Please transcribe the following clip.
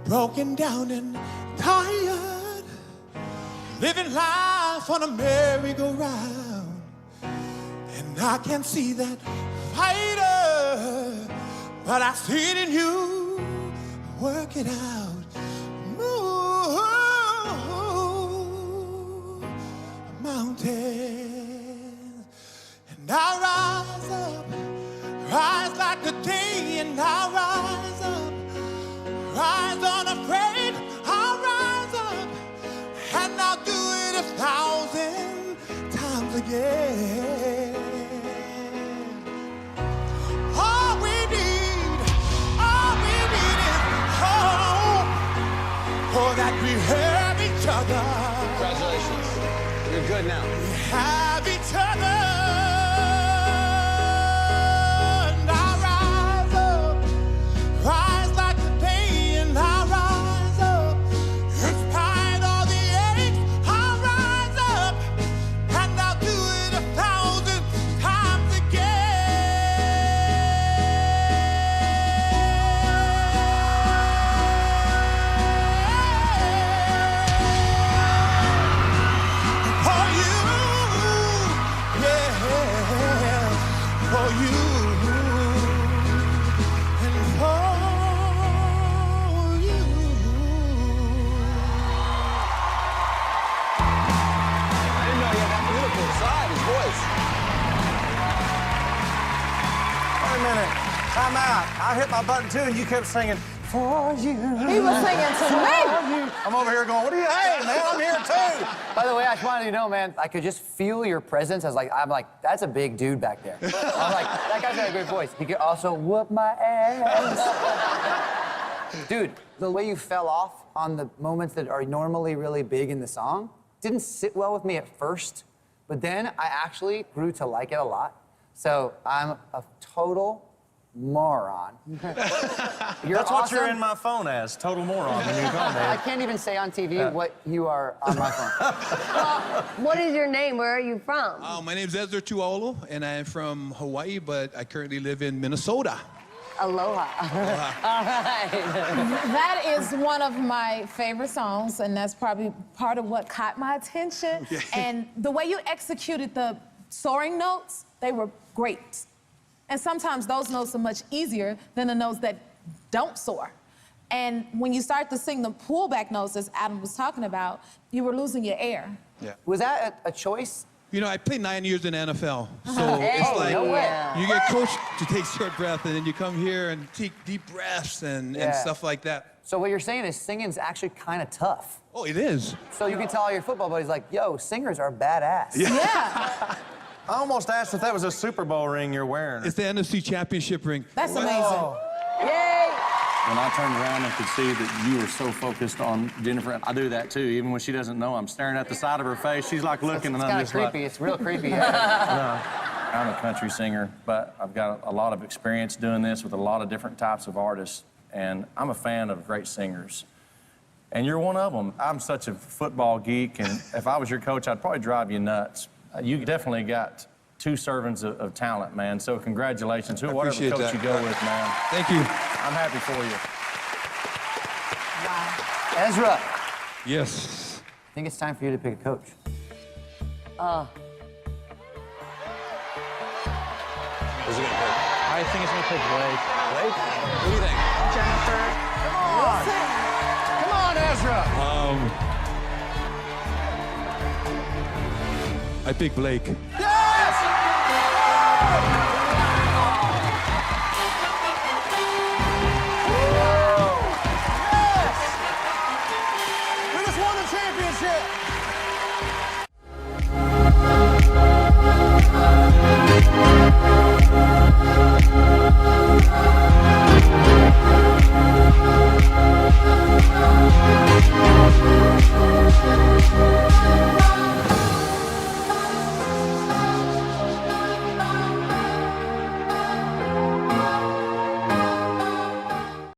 Broken down and tired, living life on a merry-go-round, and I can see that fighter, but I see it in you. Work it out, move mountains, and I rise like the day, and I rise up. Rise unafraid, I'll rise up, and I'll do it 1,000 times again. All we need is hope, for that we have each other. Congratulations. You're good now. We have each other. Time out. I hit my button too, and you kept singing, for you. He was singing to me. I'm over here going, what are you, hey, man, I'm here too. By the way, I just wanted you to know, man, I could just feel your presence. I'm like, that's a big dude back there. I'm like, that guy's got a great voice. He could also whoop my ass. Dude, the way you fell off on the moments that are normally really big in the song didn't sit well with me at first, but then I actually grew to like it a lot. So I'm a total moron. That's what you're in my phone as, total moron when you call me. I can't even say on TV what you are on my phone. Well, what is your name? Where are you from? My name's Esera Tuaolo, and I'm from Hawaii, but I currently live in Minnesota. Aloha. All right. That is one of my favorite songs, and that's probably part of what caught my attention. Yeah. And the way you executed the soaring notes, they were great. And sometimes those notes are much easier than the notes that don't soar. And when you start to sing the pullback notes, as Adam was talking about, you were losing your air. Yeah. Was that a choice? You know, I played 9 years in the NFL, so it's like no way. you get coached to take short breath, and then you come here and take deep breaths and stuff like that. So what you're saying is singing's actually kind of tough. Oh, it is. So you can tell all your football buddies, like, yo, singers are badass. Yeah. I almost asked if that was a Super Bowl ring you're wearing. It's the NFC Championship ring. That's amazing. Yay! When I turned around and could see that you were so focused on Jennifer, I do that too. Even when she doesn't know, I'm staring at the side of her face. She's like looking, and I'm just creepy. like... It's real creepy. No, I'm a country singer, but I've got a lot of experience doing this with a lot of different types of artists, and I'm a fan of great singers. And you're one of them. I'm such a football geek, and if I was your coach, I'd probably drive you nuts. You definitely got two servants of talent, man. So congratulations. Whatever coach that. you go with, man. Thank you. I'm happy for you. Wow. Ezra. Yes. I think it's time for you to pick a coach. Who's he gonna pick? I think it's gonna pick Blake. Blake? What do you think? Jennifer. Come on, Ezra. I pick Blake. Yes!